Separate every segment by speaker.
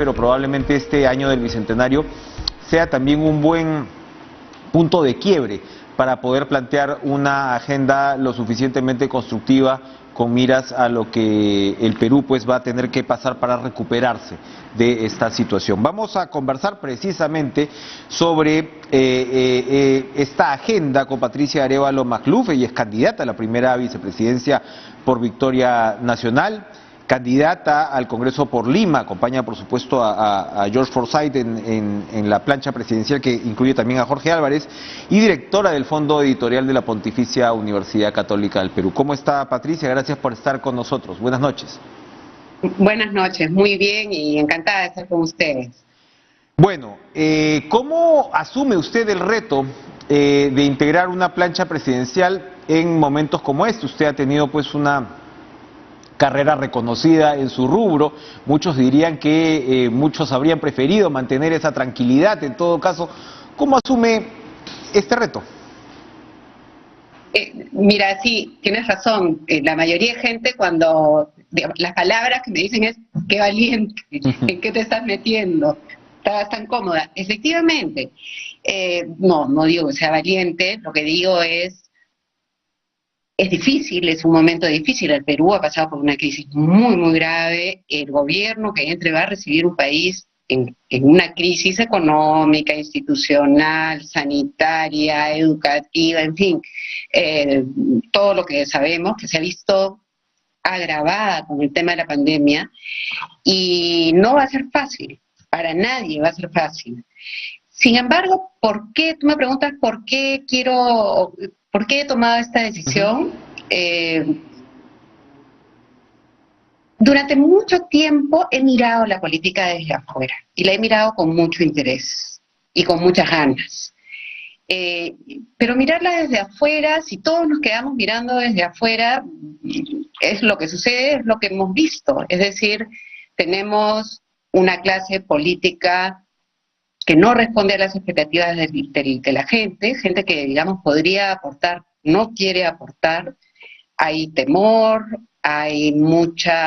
Speaker 1: pero probablemente este año del Bicentenario sea también un buen punto de quiebre para poder plantear una agenda lo suficientemente constructiva con miras a lo que el Perú pues va a tener que pasar para recuperarse de esta situación. Vamos a conversar precisamente sobre esta agenda con Patricia Arévalo Macluf. Ella es candidata a la primera vicepresidencia por Victoria Nacional, candidata al Congreso por Lima, acompaña por supuesto a George Forsyth en la plancha presidencial, que incluye también a Jorge Álvarez, y directora del Fondo Editorial de la Pontificia Universidad Católica del Perú. ¿Cómo está, Patricia? Gracias por estar con nosotros. Buenas noches.
Speaker 2: Buenas noches, muy bien y encantada de estar con ustedes.
Speaker 1: Bueno, ¿cómo asume usted el reto de integrar una plancha presidencial en momentos como este? Usted ha tenido pues una carrera reconocida en su rubro. Muchos dirían que muchos habrían preferido mantener esa tranquilidad. En todo caso, ¿cómo asume este reto?
Speaker 2: Mira, sí, tienes razón. La mayoría de gente cuando, digamos, las palabras que me dicen es, qué valiente, ¿en qué te estás metiendo? Estabas tan cómoda. Efectivamente, no digo que sea valiente, lo que digo es difícil, es un momento difícil. El Perú ha pasado por una crisis muy, muy grave. El gobierno que entre va a recibir un país en una crisis económica, institucional, sanitaria, educativa, en fin, todo lo que sabemos, que se ha visto agravada con el tema de la pandemia, y no va a ser fácil, para nadie va a ser fácil. Sin embargo, ¿por qué? Tú me preguntas por qué he tomado esta decisión. Durante mucho tiempo he mirado la política desde afuera, y la he mirado con mucho interés y con muchas ganas. Pero mirarla desde afuera, si todos nos quedamos mirando desde afuera, es lo que sucede, es lo que hemos visto. Es decir, tenemos una clase política que no responde a las expectativas de la gente que, digamos, podría aportar, no quiere aportar. Hay temor, hay mucho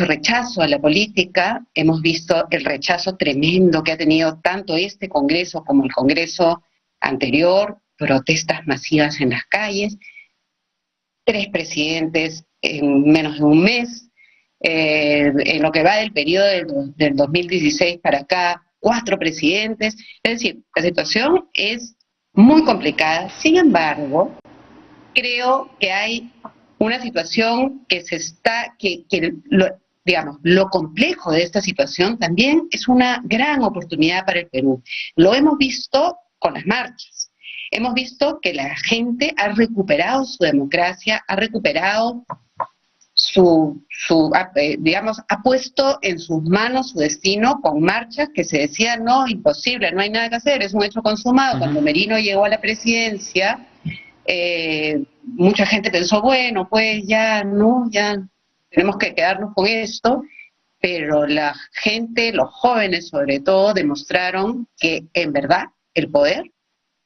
Speaker 2: rechazo a la política. Hemos visto el rechazo tremendo que ha tenido tanto este Congreso como el Congreso anterior, protestas masivas en las calles, 3 presidentes en menos de un mes, en lo que va del periodo del 2016 para acá, 4 presidentes. Es decir, la situación es muy complicada. Sin embargo, creo que hay una situación digamos, lo complejo de esta situación también es una gran oportunidad para el Perú. Lo hemos visto con las marchas. Hemos visto que la gente ha recuperado su democracia, ha recuperado digamos, ha puesto en sus manos su destino con marchas que se decían, no, imposible, no hay nada que hacer, es un hecho consumado. Cuando Merino llegó a la presidencia, mucha gente pensó, bueno, pues ya tenemos que quedarnos con esto, pero la gente, los jóvenes sobre todo, demostraron que en verdad el poder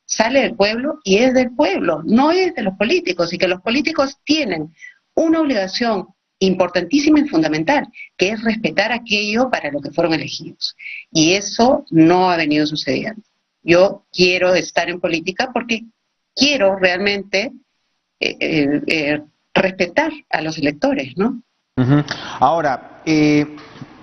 Speaker 2: sale del pueblo y es del pueblo, no es de los políticos, y que los políticos tienen una obligación importantísima y fundamental, que es respetar aquello para lo que fueron elegidos. Y eso no ha venido sucediendo. Yo quiero estar en política porque quiero realmente respetar a los electores, ¿no?
Speaker 1: Ahora,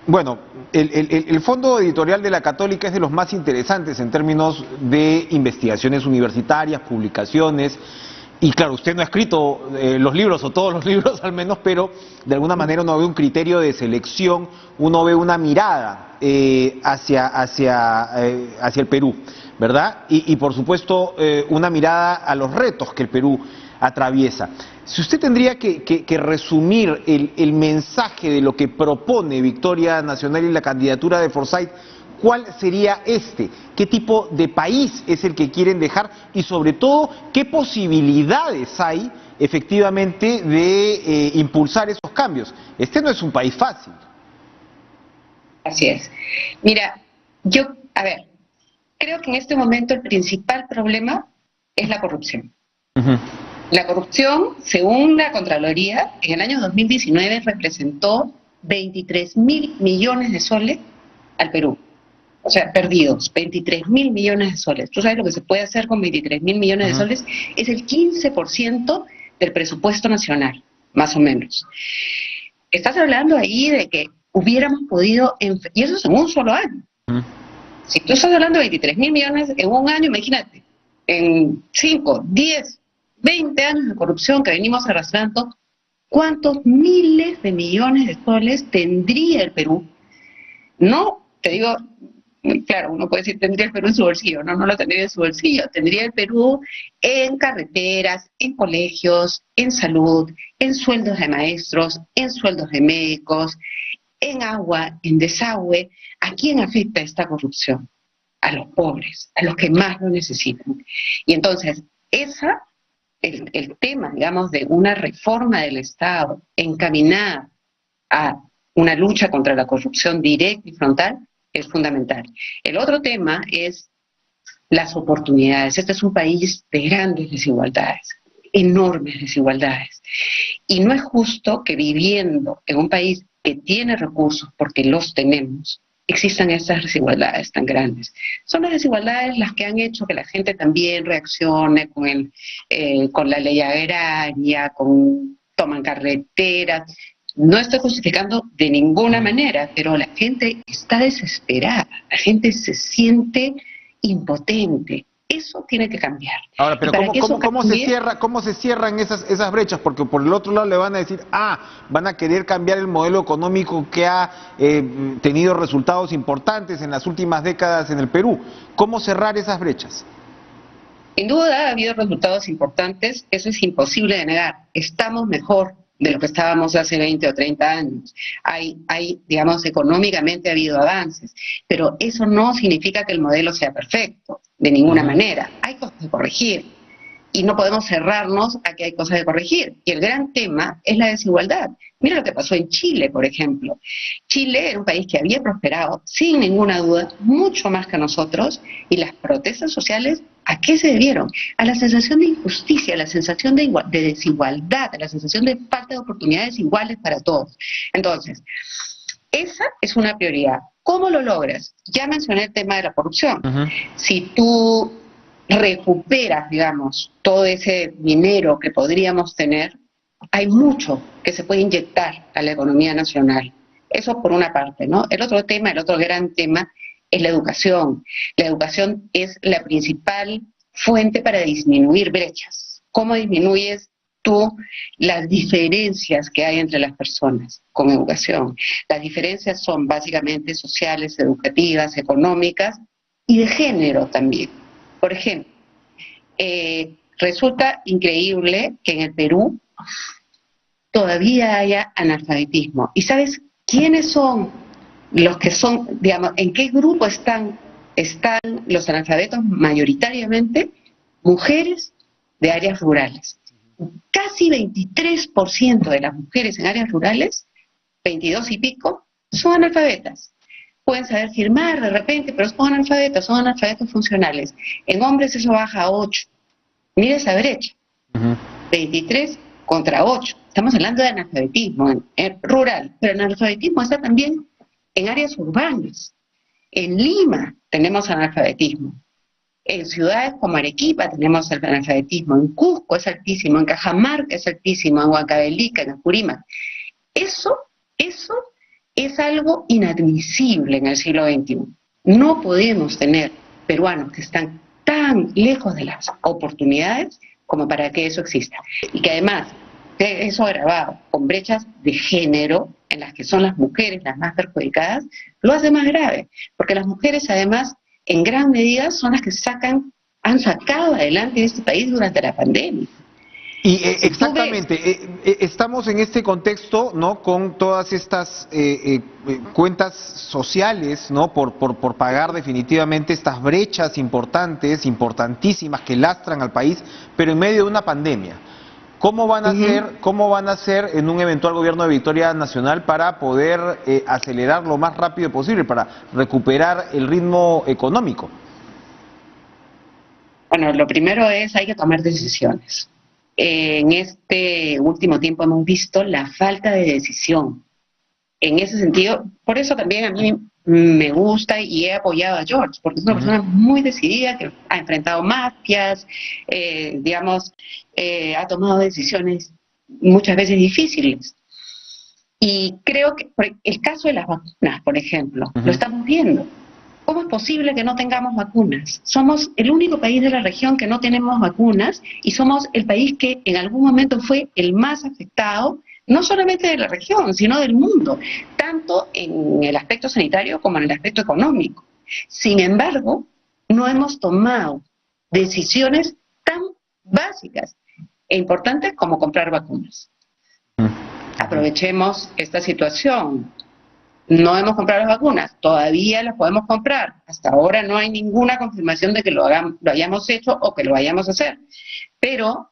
Speaker 1: bueno, el Fondo Editorial de la Católica es de los más interesantes en términos de investigaciones universitarias, publicaciones. Y claro, usted no ha escrito los libros, o todos los libros al menos, pero de alguna manera uno ve un criterio de selección, uno ve una mirada hacia el Perú, ¿verdad? Y por supuesto una mirada a los retos que el Perú atraviesa. Si usted tendría que resumir el mensaje de lo que propone Victoria Nacional y la candidatura de Forsyth, ¿cuál sería este? ¿Qué tipo de país es el que quieren dejar? Y sobre todo, ¿qué posibilidades hay efectivamente de impulsar esos cambios? Este no es un país fácil.
Speaker 2: Así es. Mira, creo que en este momento el principal problema es la corrupción. La corrupción, según la Contraloría, en el año 2019 representó 23.000 millones de soles al Perú. O sea, perdidos, 23.000 millones de soles. ¿Tú sabes lo que se puede hacer con 23.000 millones de soles? Es el 15% del presupuesto nacional, más o menos. Estás hablando ahí de que hubiéramos podido, y eso es en un solo año. Si tú estás hablando de 23.000 millones en un año, imagínate, en 5, 10, 20 años de corrupción que venimos arrastrando, ¿cuántos miles de millones de soles tendría el Perú? No, te digo, claro, uno puede decir tendría el Perú en su bolsillo, no lo tendría en su bolsillo, tendría el Perú en carreteras, en colegios, en salud, en sueldos de maestros, en sueldos de médicos, en agua, en desagüe. ¿A quién afecta esta corrupción? A los pobres, a los que más lo necesitan. Y entonces, el tema, digamos, de una reforma del Estado encaminada a una lucha contra la corrupción directa y frontal es fundamental. El otro tema es las oportunidades. Este es un país de grandes desigualdades, enormes desigualdades. Y no es justo que viviendo en un país que tiene recursos, porque los tenemos, existan estas desigualdades tan grandes. Son las desigualdades las que han hecho que la gente también reaccione con la ley agraria, toman carreteras. No estoy justificando de ninguna manera, pero la gente está desesperada, la gente se siente impotente. Eso tiene que cambiar.
Speaker 1: Ahora, pero ¿cómo se cierran esas brechas? Porque por el otro lado le van a decir, van a querer cambiar el modelo económico que ha tenido resultados importantes en las últimas décadas en el Perú. ¿Cómo cerrar esas brechas?
Speaker 2: Sin duda ha habido resultados importantes, eso es imposible de negar. Estamos mejor de lo que estábamos hace 20 o 30 años. Digamos, económicamente ha habido avances, pero eso no significa que el modelo sea perfecto, de ninguna manera. Hay cosas que corregir y no podemos cerrarnos a que hay cosas que corregir. Y el gran tema es la desigualdad. Mira lo que pasó en Chile, por ejemplo. Chile era un país que había prosperado, sin ninguna duda, mucho más que nosotros, y las protestas sociales, ¿a qué se debieron? A la sensación de injusticia, a la sensación de desigualdad, a la sensación de falta de oportunidades iguales para todos. Entonces, esa es una prioridad. ¿Cómo lo logras? Ya mencioné el tema de la corrupción. Si tú recuperas, digamos, todo ese dinero que podríamos tener, hay mucho que se puede inyectar a la economía nacional. Eso por una parte, ¿no? El otro tema, el otro gran tema es la educación. La educación es la principal fuente para disminuir brechas. ¿Cómo disminuyes tú las diferencias que hay entre las personas con educación? Las diferencias son básicamente sociales, educativas, económicas y de género también. Por ejemplo, resulta increíble que en el Perú todavía haya analfabetismo. ¿Y sabes quiénes son los que son, digamos, en qué grupo están los analfabetos mayoritariamente? Mujeres de áreas rurales. Casi 23% de las mujeres en áreas rurales, 22 y pico, son analfabetas. Pueden saber firmar de repente, pero son analfabetos funcionales. En hombres eso baja a 8. Mira esa brecha. 23 contra 8. Estamos hablando de analfabetismo rural, pero el analfabetismo está también en áreas urbanas. En Lima tenemos analfabetismo. En ciudades como Arequipa tenemos el analfabetismo. En Cusco es altísimo, en Cajamarca es altísimo, en Huancavelica, en Apurímac. Eso es algo inadmisible en el siglo XXI. No podemos tener peruanos que están tan lejos de las oportunidades como para que eso exista. Y que además, eso agravado con brechas de género, en las que son las mujeres las más perjudicadas, lo hace más grave. Porque las mujeres además, en gran medida, son las que han sacado adelante este país durante la pandemia.
Speaker 1: Y exactamente, estamos en este contexto, ¿no? Con todas estas cuentas sociales, ¿no? Por pagar definitivamente estas brechas importantes, importantísimas, que lastran al país, pero en medio de una pandemia. ¿Cómo van a hacer en un eventual gobierno de Victoria Nacional para poder acelerar lo más rápido posible, para recuperar el ritmo económico?
Speaker 2: Bueno, lo primero es, hay que tomar decisiones. En este último tiempo hemos visto la falta de decisión en ese sentido, por eso también a mí me gusta y he apoyado a George, porque es una persona muy decidida, que ha enfrentado mafias, digamos, ha tomado decisiones muchas veces difíciles. Y creo que el caso de las vacunas, por ejemplo, lo estamos viendo. ¿Cómo es posible que no tengamos vacunas? Somos el único país de la región que no tenemos vacunas y somos el país que en algún momento fue el más afectado, no solamente de la región, sino del mundo, tanto en el aspecto sanitario como en el aspecto económico. Sin embargo, no hemos tomado decisiones tan básicas e importantes como comprar vacunas. Aprovechemos esta situación. No hemos comprado las vacunas, todavía las podemos comprar. Hasta ahora no hay ninguna confirmación de que lo hayamos hecho o que lo vayamos a hacer. Pero,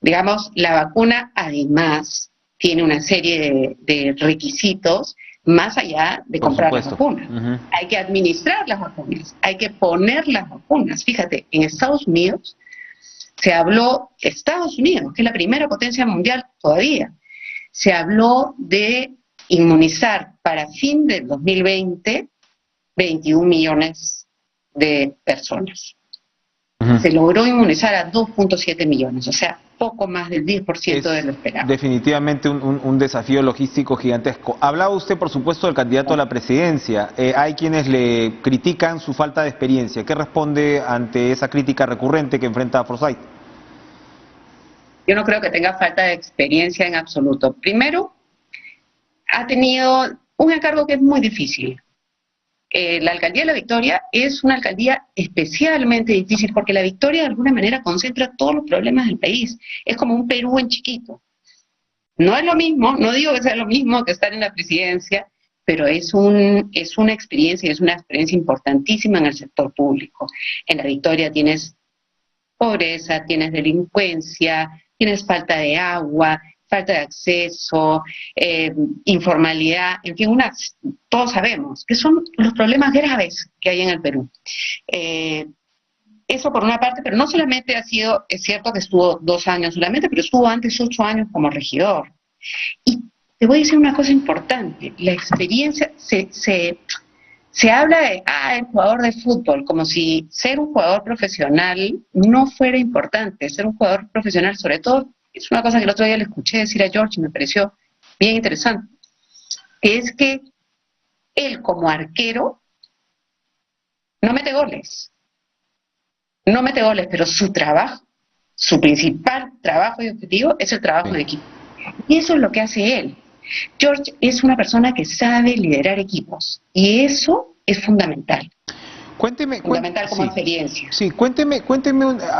Speaker 2: digamos, la vacuna además tiene una serie de requisitos más allá de comprar las vacunas. Hay que administrar las vacunas, hay que poner las vacunas. Fíjate, en Estados Unidos se habló, Estados Unidos, que es la primera potencia mundial todavía, se habló de inmunizar para fin del 2020 21 millones de personas. Se logró inmunizar a 2.7 millones, o sea, poco más del 10% de lo esperado.
Speaker 1: Definitivamente un desafío logístico gigantesco. Hablaba usted, por supuesto, del candidato a la presidencia. Hay quienes le critican su falta de experiencia. ¿Qué responde ante esa crítica recurrente que enfrenta a Forsyth?
Speaker 2: Yo no creo que tenga falta de experiencia en absoluto. Primero, ha tenido un encargo que es muy difícil. La alcaldía de La Victoria es una alcaldía especialmente difícil porque La Victoria de alguna manera concentra todos los problemas del país. Es como un Perú en chiquito. No es lo mismo, no digo que sea lo mismo que estar en la presidencia, pero es una experiencia importantísima en el sector público. En La Victoria tienes pobreza, tienes delincuencia, tienes falta de agua, falta de acceso, informalidad, en fin, todos sabemos que son los problemas graves que hay en el Perú. Eso por una parte, pero no solamente es cierto que estuvo 2 años solamente, pero estuvo antes 8 años como regidor. Y te voy a decir una cosa importante, la experiencia, se habla de, el jugador de fútbol, como si ser un jugador profesional no fuera importante, ser un jugador profesional, sobre todo, es una cosa que el otro día le escuché decir a George y me pareció bien interesante, que es que él como arquero no mete goles, pero su trabajo, su principal trabajo y objetivo es el trabajo en equipo. Y eso es lo que hace él. George es una persona que sabe liderar equipos y eso es fundamental. Fundamental como experiencia.
Speaker 1: Sí, cuénteme,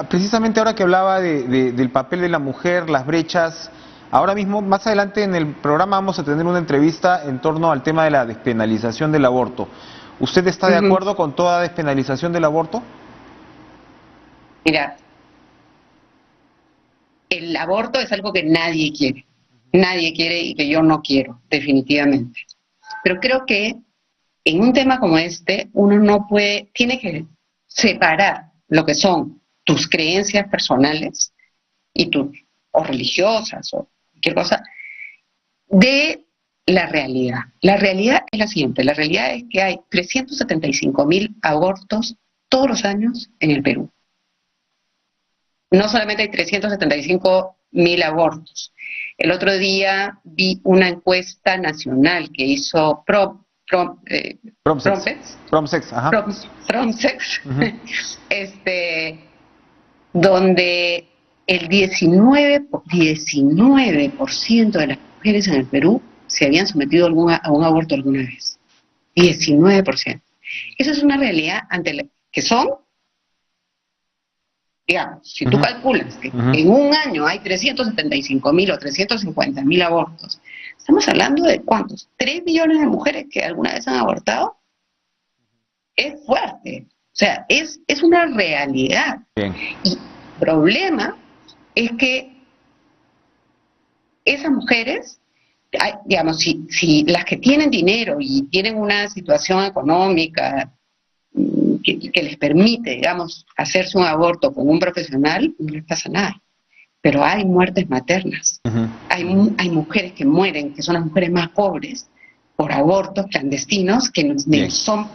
Speaker 1: precisamente ahora que hablaba del papel de la mujer, las brechas. Ahora mismo, más adelante en el programa vamos a tener una entrevista en torno al tema de la despenalización del aborto. ¿Usted está de acuerdo con toda despenalización del aborto?
Speaker 2: Mira, el aborto es algo que nadie quiere. Nadie quiere y que yo no quiero, definitivamente. Pero creo que en un tema como este, uno tiene que separar lo que son tus creencias personales o religiosas o cualquier cosa, de la realidad. La realidad es la siguiente, la realidad es que hay 375.000 abortos todos los años en el Perú. No solamente hay 375.000 abortos. El otro día vi una encuesta nacional que hizo Promsex, donde el 19% de las mujeres en el Perú se habían sometido a un aborto alguna vez. 19%. Eso es una realidad que son, digamos, si tú calculas que en un año hay 375.000 o 350.000 abortos, estamos hablando de ¿cuántos? 3 millones de mujeres que alguna vez han abortado. Es fuerte, o sea, es una realidad. Bien. Y el problema es que esas mujeres, digamos, si las que tienen dinero y tienen una situación económica que les permite, digamos, hacerse un aborto con un profesional, no les pasa nada. pero hay muertes maternas.
Speaker 1: Ujú.
Speaker 2: Hay mujeres que mueren, que son las mujeres más pobres, por abortos clandestinos que
Speaker 1: Bien.
Speaker 2: son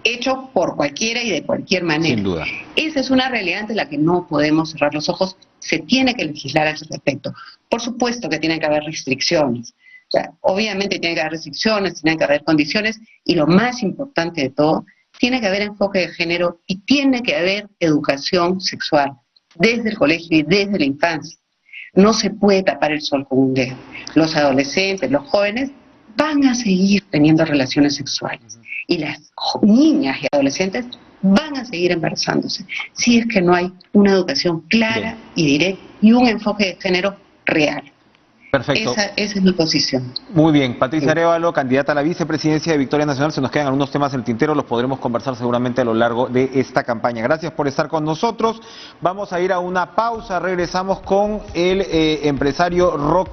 Speaker 2: hechos por cualquiera y de cualquier manera.
Speaker 1: Sin duda.
Speaker 2: Esa es una realidad ante la que no podemos cerrar los ojos. Se tiene que legislar al respecto. Por supuesto que tienen que haber restricciones. O sea, obviamente tiene que haber restricciones, tienen que haber condiciones, y lo más importante de todo, tiene que haber enfoque de género y tiene que haber educación sexual desde el colegio y desde la infancia. No se puede tapar el sol con un dedo. Los adolescentes, los jóvenes van a seguir teniendo relaciones sexuales y las niñas y adolescentes van a seguir embarazándose si es que no hay una educación clara
Speaker 1: Bien.
Speaker 2: y directa y un enfoque de género real.
Speaker 1: Perfecto.
Speaker 2: Esa es mi posición.
Speaker 1: Muy bien, Patricia
Speaker 2: Sí.
Speaker 1: Arévalo, candidata a la vicepresidencia de Victoria Nacional. Se nos quedan algunos temas en el tintero, los podremos conversar seguramente a lo largo de esta campaña. Gracias por estar con nosotros. Vamos a ir a una pausa, regresamos con el empresario Roque.